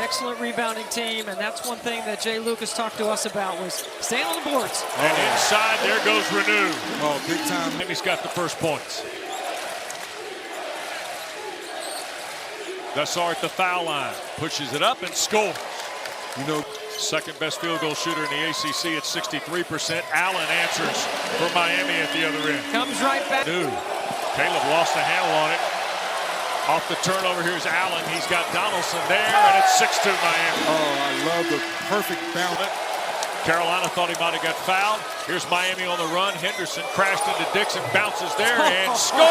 excellent rebounding team, and that's one thing that Jay Lucas talked to us about was staying on the boards. And inside, there goes Renew. Oh, big time. And he's got the first points. Vessar at the foul line, pushes it up and scores. You know, second best field goal shooter in the ACC at 63%. Allen answers for Miami at the other end. Comes right back. New. Caleb lost the handle on it. Off the turnover, here's Allen. He's got Donaldson there, and it's 6-2 Miami. Oh, I love the perfect balance. Carolina thought he might have got fouled. Here's Miami on the run. Henderson crashed into Dixon, bounces there, and scores.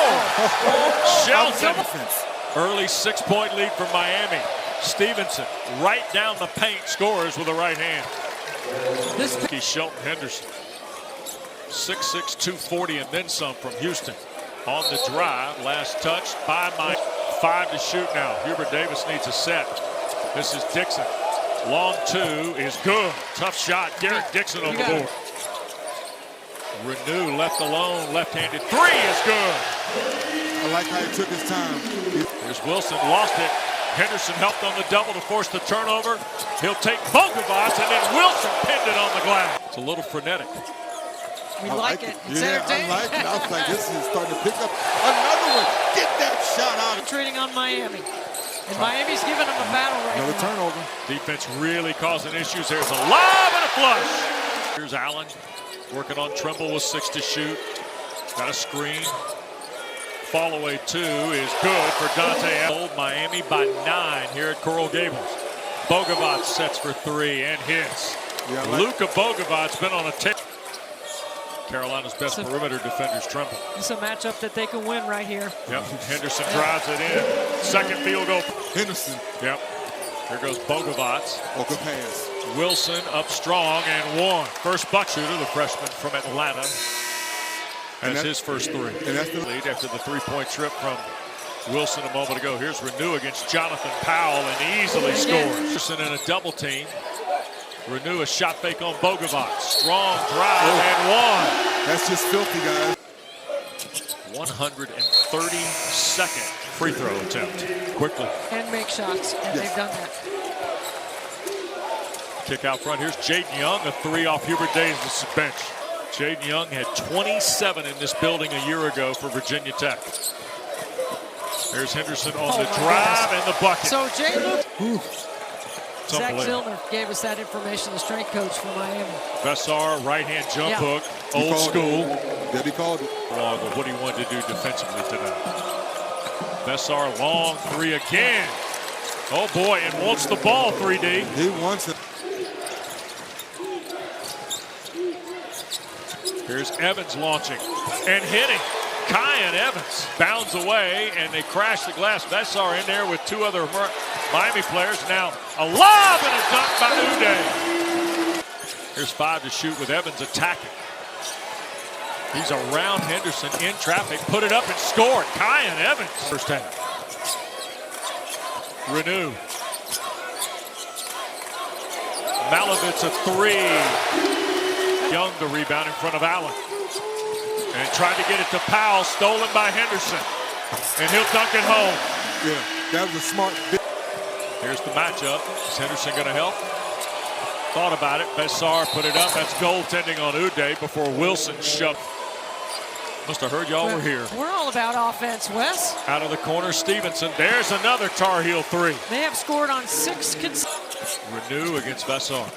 Shelton. Early 6-point lead for Miami. Stevenson right down the paint, scores with the right hand. This is Shelton Henderson. 6'6", 240 and then some from Houston. On the drive, last touch by Miami. 5 to shoot now. Hubert Davis needs a set. This is Dixon. Long 2 is good. Tough shot. Derek Dixon on the board. Renew left alone. Left-handed 3 is good. I like how he took his time. Here's Wilson. Lost it. Henderson helped on the double to force the turnover. He'll take Bogovac, and then Wilson pinned it on the glass. It's a little frenetic. We like it. It's entertaining. I like it. I was like, this is starting to pick up. Another one. Get that shot out. Trading on Miami. And Miami's giving them a battle right now. Another turnover. Defense really causing issues. There's a lob and a flush. Here's Allen working on Trimble with 6 to shoot. Got a screen. Fall away 2 is good for Dante. Old Miami by 9 here at Coral Gables. Bogovac sets for 3 and hits. Yeah, Luka Bogavac's been on a tip. Carolina's best perimeter defenders tremble. It's a matchup that they can win right here. Yep, Henderson drives it in. Second field goal. Henderson. Yep. Here goes Bogovac. Oh, good pass. Wilson up strong and 1. First buck shooter, the freshman from Atlanta. That's his first 3. And that's the lead after the 3-point trip from Wilson a moment ago. Here's Renew against Jonathan Powell and easily scores. Wilson in a double team. Renew a shot fake on Bogovac. Strong drive and 1. That's just filthy, guys. 132nd free throw attempt. Quickly. And make shots, and they've done that. Kick out front. Here's Jaden Young, a 3 off Hubert Davis' bench. Jaden Young had 27 in this building a year ago for Virginia Tech. There's Henderson on the drive and the bucket. So Jay Zach Zillner gave us that information, the strength coach for Miami. Vessar, right-hand jump hook, old school. He called it. Wrong with what he wanted to do defensively tonight. Vessar, long 3 again. Oh boy, and wants the ball, 3D. He wants it. Here's Evans launching and hitting. Kyan Evans bounds away, and they crash the glass. Vessar in there with 2 other Miami players. Now a lob and a dunk by Uday. Here's 5 to shoot with Evans attacking. He's around Henderson in traffic, put it up and scored. Kyan Evans. First half. Renew. Malavitz a 3. Young to rebound in front of Allen. And tried to get it to Powell, stolen by Henderson. And he'll dunk it home. Yeah, that was a smart bit. Here's the matchup. Is Henderson going to help? Thought about it. Vessar put it up. That's goaltending on Uday before Wilson shoved. Must have heard y'all were here. We're all about offense, Wes. Out of the corner, Stevenson. There's another Tar Heel 3. They have scored on 6 Renew against Vessar.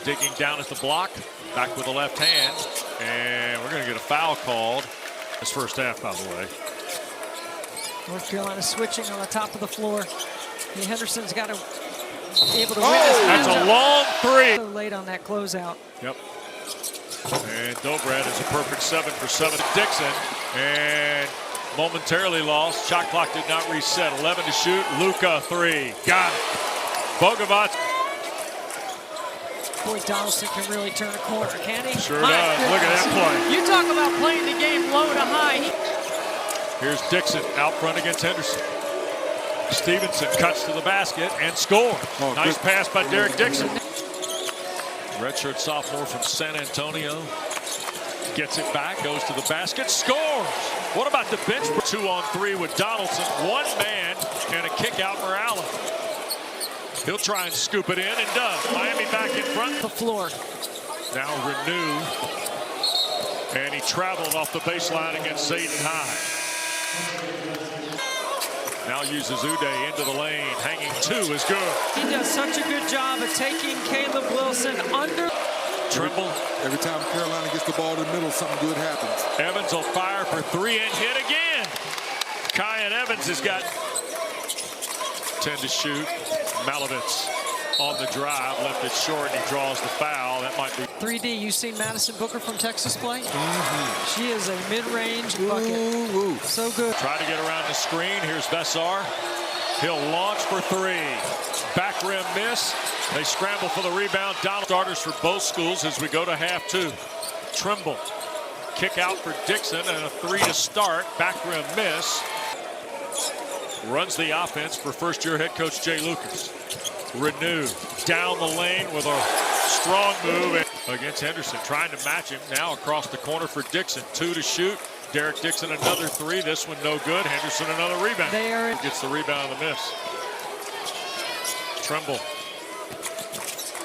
Digging down at the block. Back with the left hand. And we're going to get a foul called. This first half, by the way. North Carolina switching on the top of the floor. Hey, Henderson's got to be able to win this. That's a long 3. So late on that closeout. Yep. And Dobrad is a perfect 7 for 7. Dixon. And momentarily lost. Shot clock did not reset. 11 to shoot. Luka 3. Got it. Bogovac. Boy, Donaldson can really turn a corner, can he? Sure does. Look at that play. You talk about playing the game low to high. Here's Dixon out front against Henderson. Stevenson cuts to the basket and scores. Nice pass by Derek Dixon. Redshirt sophomore from San Antonio. Gets it back, goes to the basket, scores. What about the bench? 2 on 3 with Donaldson. 1 man and a kick out for Allen. He'll try and scoop it in and does. Miami back in front. The floor. Now Renew. And he traveled off the baseline against Zayden High. Now uses Uday into the lane. Hanging two is good. He does such a good job of taking Caleb Wilson under. Trimble. Every time Carolina gets the ball in the middle, something good happens. Evans will fire for three and hit again. Kyan Evans has got 10 to shoot. Malovitz on the drive, left it short, and he draws the foul. That might be 3D. You seen Madison Booker from Texas play? She is a mid-range bucket. Ooh. So good. Try to get around the screen. Here's Vessar. He'll launch for three. Back rim miss. They scramble for the rebound. Donald starters for both schools as we go to half two. Trimble. Kick out for Dixon and a three to start. Back rim miss. Runs the offense for first-year head coach Jay Lucas. Renew down the lane with a strong move against Henderson. Trying to match him now across the corner for Dixon. Two to shoot. Derek Dixon another three. This one no good. Henderson another rebound. Gets the rebound on the miss. Trimble.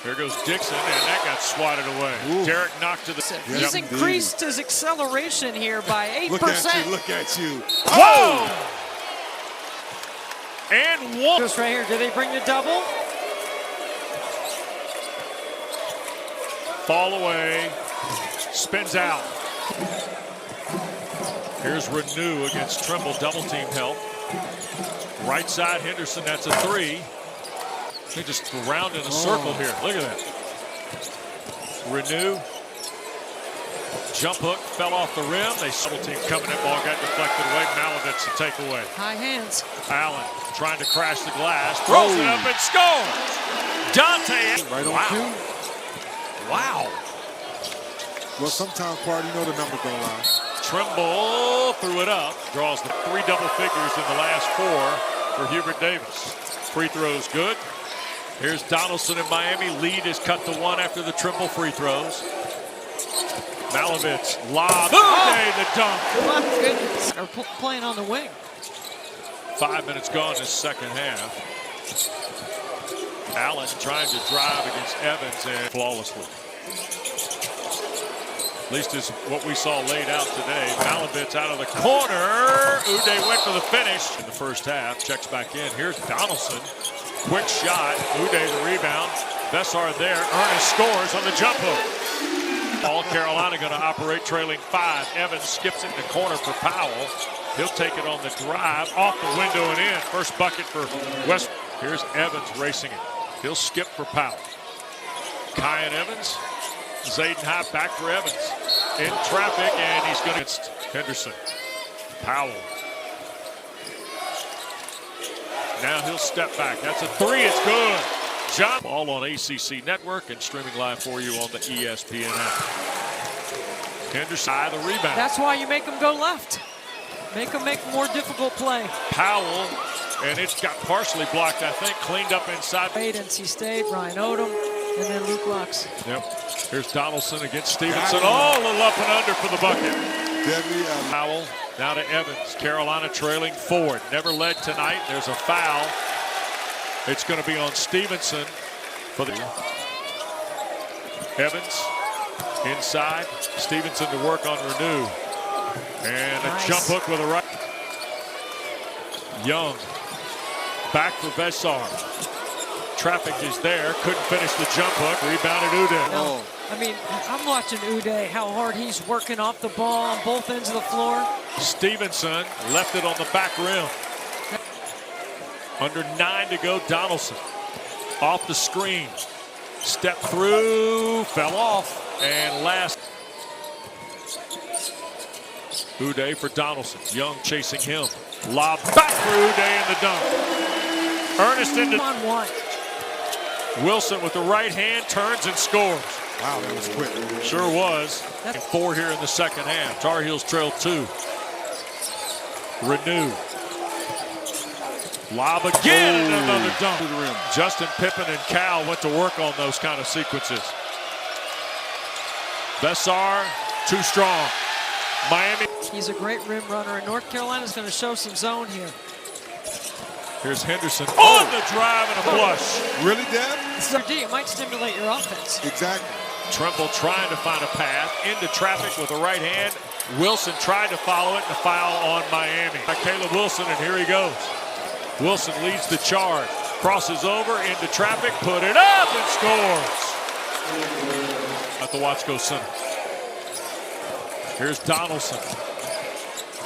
There goes Dixon, and that got swatted away. Ooh. Derek knocked to the... He's increased his acceleration here by 8%. Look at you. Whoa! And one. Just right here. Do they bring the double? Fall away. Spins out. Here's Renew against Trimble. Double team help. Right side Henderson. That's a three. They just round in a circle here. Look at that. Renew. Jump hook fell off the rim. They double team coming in. Ball got deflected away. Malovitz to take away. High hands. Allen trying to crash the glass. Throws it up and scores. Dante. Right on cue. Wow. Well, sometimes, Quard, you know the number don't lie. Trimble threw it up. Draws the three double figures in the last four for Hubert Davis. Free throws good. Here's Donaldson in Miami. Lead is cut to one after the Trimble free throws. Malovitz lob. Uday the dunk. My goodness. They're playing on the wing. 5 minutes gone in the second half. Allen trying to drive against Evans and flawlessly. At least is what we saw laid out today. Malovitz out of the corner. Uday went for the finish in the first half. Checks back in. Here's Donaldson. Quick shot. Uday the rebound. Vessar there. Ernest scores on the jump hook. All Carolina going to operate trailing 5. Evans skips it in the corner for Powell. He'll take it on the drive. Off the window and in. First bucket for West. Here's Evans racing it. He'll skip for Powell. Kyan Evans. Zayden High back for Evans. In traffic, and he's going against Henderson. Powell. Now he'll step back. That's a three. It's good. John. All on ACC Network and streaming live for you on the ESPN app. Henderson, the rebound. That's why you make them go left. Make them make more difficult play. Powell, and it's got partially blocked, I think, cleaned up inside. NC State, Ryan Odom, and then Luke Lux. Yep. Here's Donaldson against Stevenson. Oh, a little up and under for the bucket. Powell now to Evans. Carolina trailing forward. Never led tonight. There's a foul. It's going to be on Stevenson for the Evans inside. Stevenson to work on Renew. And a jump hook with a right. Young back for Vessar. Traffic is there. Couldn't finish the jump hook. Rebounded Uday. No, I mean, I'm watching Uday, how hard he's working off the ball on both ends of the floor. Stevenson left it on the back rim. Under 9 to go, Donaldson. Off the screen. Step through, fell off, and last. Uday for Donaldson. Young chasing him. Lob back for Uday in the dunk. Ernest into 1-1. Wilson with the right hand turns and scores. Wow, that was quick. Sure was. And 4 here in the second half. Tar Heels trail 2. Renew. Lob again and another dunk to the rim. Justin Pippen and Cal went to work on those kind of sequences. Vessar, too strong. Miami. He's a great rim runner, and North Carolina's going to show some zone here. Here's Henderson on the drive and a flush. Really, Deb? So, it might stimulate your offense. Exactly. Tremble trying to find a path into traffic with the right hand. Wilson tried to follow it, and a foul on Miami. Caleb Wilson, and here he goes. Wilson leads the charge, crosses over into traffic, put it up, and scores. At the Watsco Center. Here's Donaldson.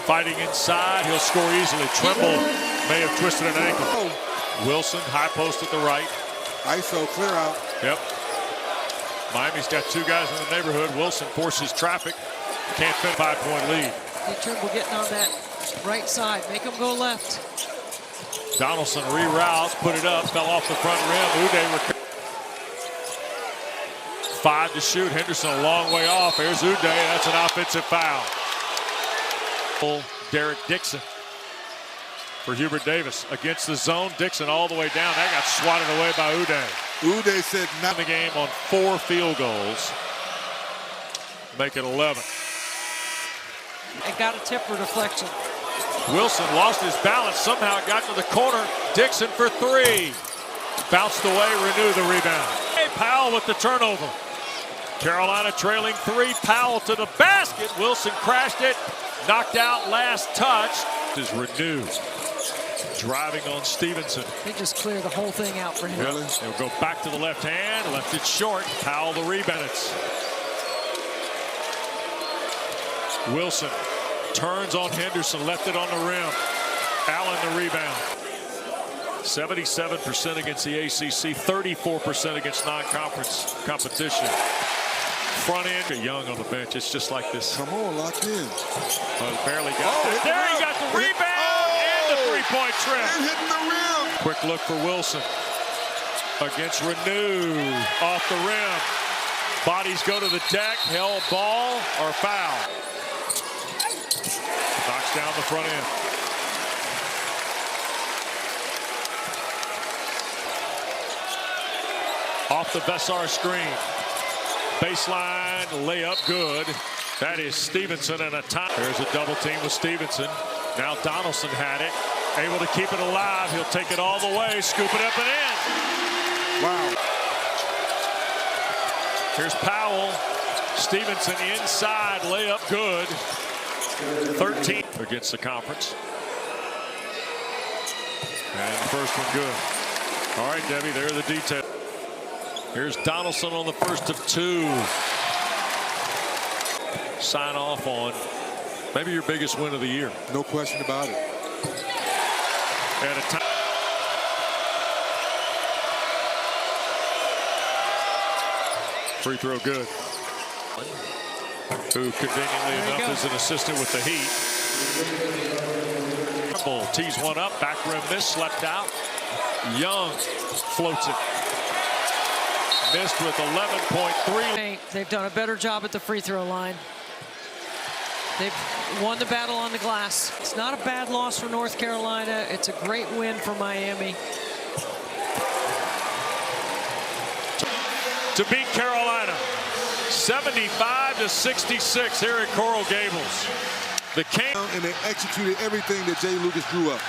Fighting inside, he'll score easily. Tremble may have twisted an ankle. Wilson, high post at the right. ISO, clear out. Yep. Miami's got two guys in the neighborhood. Wilson forces traffic. Can't fit. 5-point lead. Get Trimble getting on that right side. Make him go left. Donaldson reroutes, put it up, fell off the front rim. Uday 5 to shoot. Henderson a long way off. There's Uday. That's an offensive foul. Derek Dixon for Hubert Davis against the zone. Dixon all the way down. That got swatted away by Uday. Uday said In the game on 4 field goals. Make it 11. I got a tip for deflection. Wilson lost his balance. Somehow got to the corner. Dixon for 3. Bounced away. Renew the rebound. Hey, Powell with the turnover. Carolina trailing 3. Powell to the basket. Wilson crashed it. Knocked out last touch. This is Renew. Driving on Stevenson. They just clear the whole thing out for him. Really? He'll go back to the left hand. Left it short. Powell the rebound. Wilson turns on Henderson. Left it on the rim. Allen the rebound. 77% against the ACC. 34% against non-conference competition. Front end. Young on the bench. It's just like this. come on, locked in. Barely got it. There he got the rebound and the three-point trip. And hitting the rim. Quick look for Wilson. Against Renew. Off the rim. Bodies go to the deck. Held ball or foul. Knocks down the front end. Off the Bessar screen. Baseline layup good. That is Stevenson and a time. There's a double team with Stevenson. Now Donaldson had it. Able to keep it alive. He'll take it all the way. Scoop it up and in. Wow. Here's Powell. Stevenson inside. Layup good. 13 against the conference. And the first one good. All right, Debbie, there are the details. Here's Donaldson on the first of 2. Sign off on maybe your biggest win of the year. No question about it. At a time. Free throw good. Who conveniently enough is an assistant with the Heat. Tremble tees one up. Back rim miss. Slept out. Young floats it. Missed with 11.3. They've done a better job at the free throw line. They've won the battle on the glass. It's not a bad loss for North Carolina. It's a great win for Miami. To beat Carolina 75-66 here at Coral Gables. The King. And they executed everything that Jay Lucas drew up.